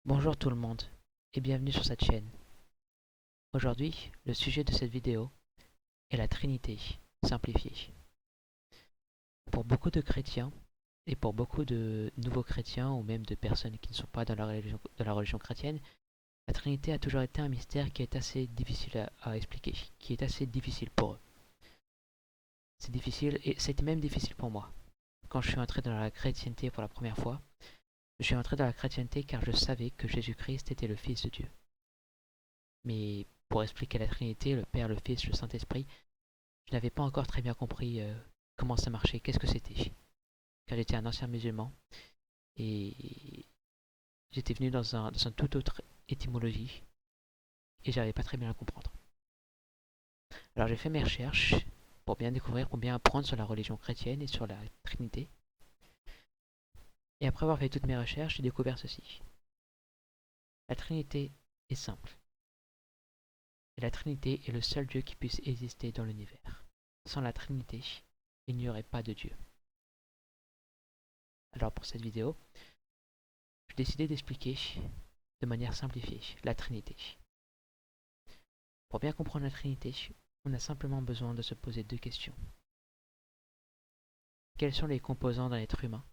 Bonjour tout le monde et bienvenue sur cette chaîne. Aujourd'hui, le sujet de cette vidéo est la Trinité simplifiée. Pour beaucoup de chrétiens et pour beaucoup de nouveaux chrétiens ou même de personnes qui ne sont pas dans la religion chrétienne, la Trinité a toujours été un mystère qui est assez difficile à expliquer, qui est assez difficile pour eux. C'est difficile et c'était même difficile pour moi. Quand je suis entré dans la chrétienté pour la première fois, je suis entré dans la chrétienté car je savais que Jésus-Christ était le Fils de Dieu. Mais pour expliquer la Trinité, le Père, le Fils, le Saint-Esprit, je n'avais pas encore très bien compris comment ça marchait, qu'est-ce que c'était. Car j'étais un ancien musulman et j'étais venu dans un tout autre étymologie et j'arrivais pas très bien à comprendre. Alors j'ai fait mes recherches pour bien découvrir, pour bien apprendre sur la religion chrétienne et sur la Trinité. Et après avoir fait toutes mes recherches, j'ai découvert ceci. La Trinité est simple. Et la Trinité est le seul Dieu qui puisse exister dans l'univers. Sans la Trinité, il n'y aurait pas de Dieu. Alors pour cette vidéo, j'ai décidé d'expliquer de manière simplifiée la Trinité. Pour bien comprendre la Trinité, on a simplement besoin de se poser deux questions. Quels sont les composants d'un être humain?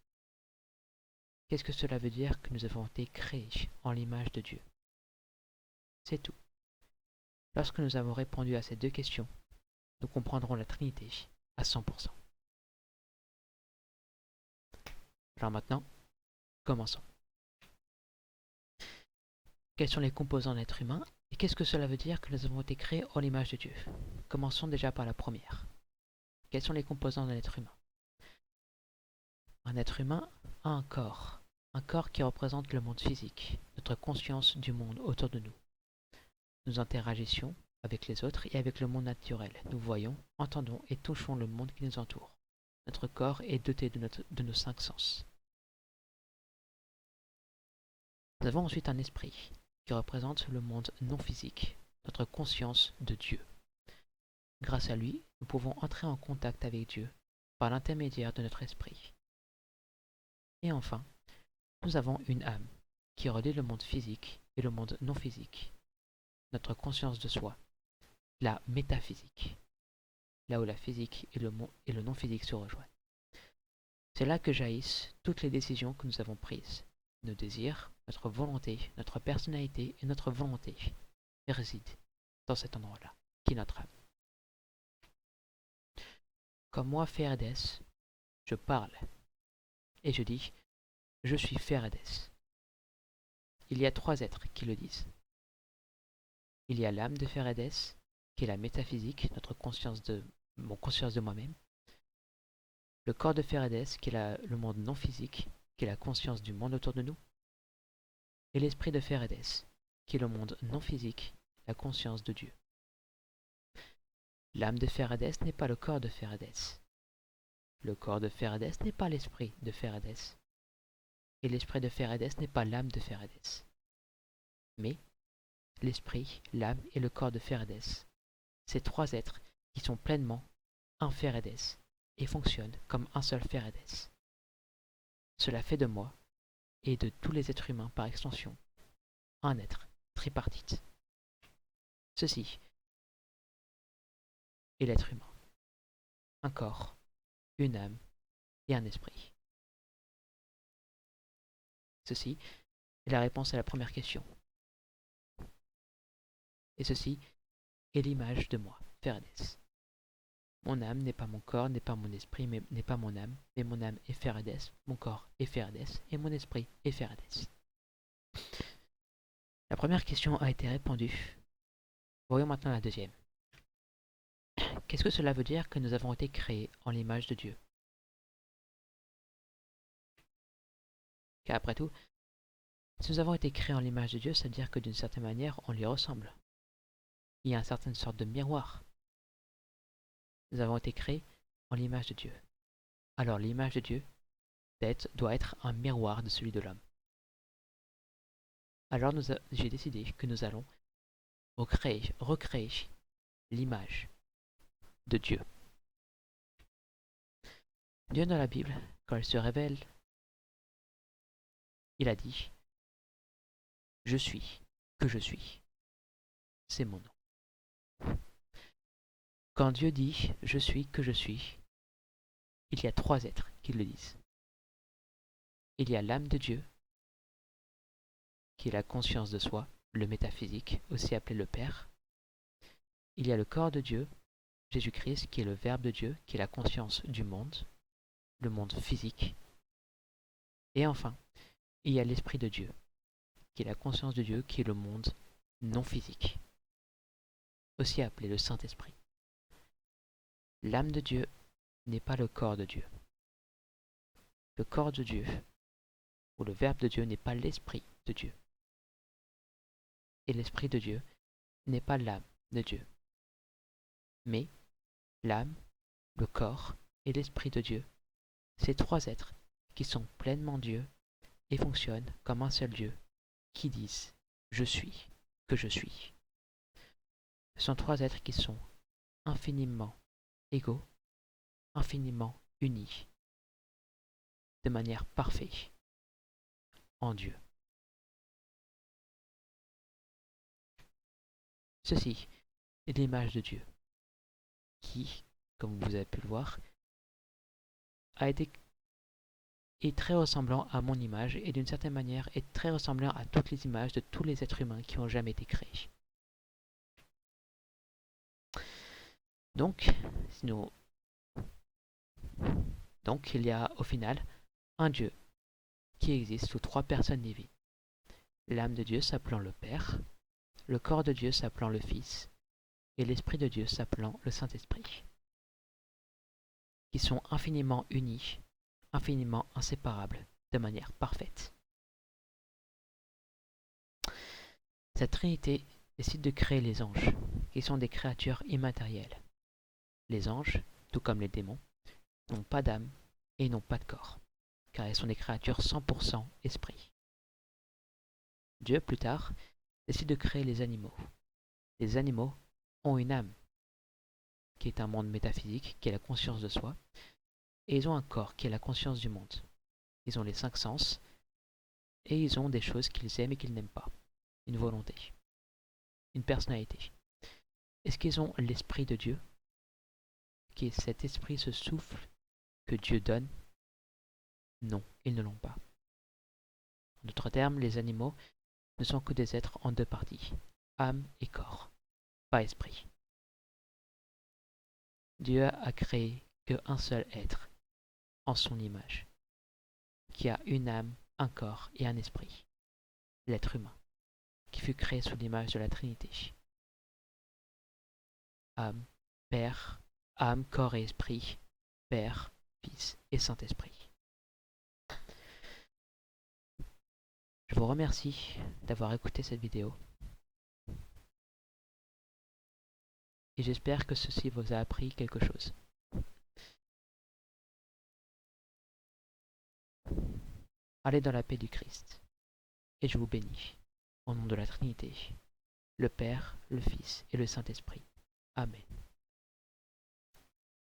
Qu'est-ce que cela veut dire que nous avons été créés en l'image de Dieu? C'est tout. Lorsque nous avons répondu à ces deux questions, nous comprendrons la Trinité à 100%. Alors maintenant, commençons. Quels sont les composants d'un être humain et qu'est-ce que cela veut dire que nous avons été créés en l'image de Dieu? Commençons déjà par la première. Quels sont les composants d'un être humain? Un être humain a un corps qui représente le monde physique, notre conscience du monde autour de nous. Nous interagissions avec les autres et avec le monde naturel. Nous voyons, entendons et touchons le monde qui nous entoure. Notre corps est doté de nos cinq sens. Nous avons ensuite un esprit qui représente le monde non physique, notre conscience de Dieu. Grâce à lui, nous pouvons entrer en contact avec Dieu par l'intermédiaire de notre esprit. Et enfin, nous avons une âme qui relie le monde physique et le monde non physique, notre conscience de soi, la métaphysique, là où la physique et le non physique se rejoignent. C'est là que jaillissent toutes les décisions que nous avons prises. Nos désirs, notre volonté, notre personnalité et notre volonté résident dans cet endroit-là, qui est notre âme. Comme moi, Férédès, je parle et je dis je suis Férédès. Il y a trois êtres qui le disent. Il y a l'âme de Férédès, qui est la métaphysique, notre conscience de moi-même. Le corps de Férédès, qui est le monde non physique, qui est la conscience du monde autour de nous. Et l'esprit de Férédès, qui est le monde non physique, la conscience de Dieu. L'âme de Férédès n'est pas le corps de Férédès. Le corps de Férédès n'est pas l'esprit de Férédès. Et l'esprit de Férédès n'est pas l'âme de Férédès. Mais l'esprit, l'âme et le corps de Férédès, ces trois êtres qui sont pleinement un Férédès et fonctionnent comme un seul Férédès. Cela fait de moi, et de tous les êtres humains par extension, un être tripartite. Ceci est l'être humain. Un corps, une âme et un esprit. Ceci est la réponse à la première question. Et ceci est l'image de moi, Férédès. Mon âme n'est pas mon corps, n'est pas mon esprit, n'est pas mon âme, mais mon âme est Férédès, mon corps est Férédès, et mon esprit est Férédès. La première question a été répondue. Voyons maintenant la deuxième. Qu'est-ce que cela veut dire que nous avons été créés en l'image de Dieu? Car après tout, si nous avons été créés en l'image de Dieu, ça veut dire que d'une certaine manière, on lui ressemble. Il y a une certaine sorte de miroir. Nous avons été créés en l'image de Dieu. Alors l'image de Dieu doit être un miroir de celui de l'homme. Alors j'ai décidé que nous allons recréer l'image de Dieu. Dieu dans la Bible, quand il se révèle, il a dit Je suis que je suis. C'est mon nom. Quand Dieu dit « Je suis que je suis », il y a trois êtres qui le disent. Il y a l'âme de Dieu, qui est la conscience de soi, le métaphysique, aussi appelé le Père. Il y a le corps de Dieu, Jésus-Christ, qui est le Verbe de Dieu, qui est la conscience du monde, le monde physique. Et enfin, il y a l'Esprit de Dieu, qui est la conscience de Dieu, qui est le monde non physique, aussi appelé le Saint-Esprit. L'âme de Dieu n'est pas le corps de Dieu. Le corps de Dieu, ou le Verbe de Dieu, n'est pas l'Esprit de Dieu. Et l'Esprit de Dieu n'est pas l'âme de Dieu. Mais l'âme, le corps et l'Esprit de Dieu, ces trois êtres qui sont pleinement Dieu et fonctionnent comme un seul Dieu, qui disent « Je suis que je suis ». Ce sont trois êtres qui sont infiniment égaux, infiniment unis, de manière parfaite, en Dieu. Ceci est l'image de Dieu, qui, comme vous avez pu le voir, est très ressemblant à mon image et d'une certaine manière est très ressemblant à toutes les images de tous les êtres humains qui ont jamais été créés. Donc, il y a au final un Dieu qui existe sous trois personnes divines. L'âme de Dieu s'appelant le Père, le corps de Dieu s'appelant le Fils, et l'Esprit de Dieu s'appelant le Saint-Esprit, qui sont infiniment unis, infiniment inséparables, de manière parfaite. Cette Trinité décide de créer les anges, qui sont des créatures immatérielles. Les anges, tout comme les démons, n'ont pas d'âme et n'ont pas de corps, car ils sont des créatures 100% esprit. Dieu, plus tard, décide de créer les animaux. Les animaux ont une âme, qui est un monde métaphysique, qui est la conscience de soi, et ils ont un corps, qui est la conscience du monde. Ils ont les 5 sens, et ils ont des choses qu'ils aiment et qu'ils n'aiment pas. Une volonté, une personnalité. Est-ce qu'ils ont l'Esprit de Dieu, qui est cet esprit, ce souffle que Dieu donne? Non, ils ne l'ont pas. En d'autres termes, les animaux ne sont que des êtres en deux parties, âme et corps, pas esprit. Dieu a créé qu'un seul être, en son image, qui a une âme, un corps et un esprit, l'être humain, qui fut créé sous l'image de la Trinité. Âme, Père, âme, corps et esprit, Père, Fils et Saint-Esprit. Je vous remercie d'avoir écouté cette vidéo. Et j'espère que ceci vous a appris quelque chose. Allez dans la paix du Christ. Et je vous bénis, au nom de la Trinité, le Père, le Fils et le Saint-Esprit. Amen.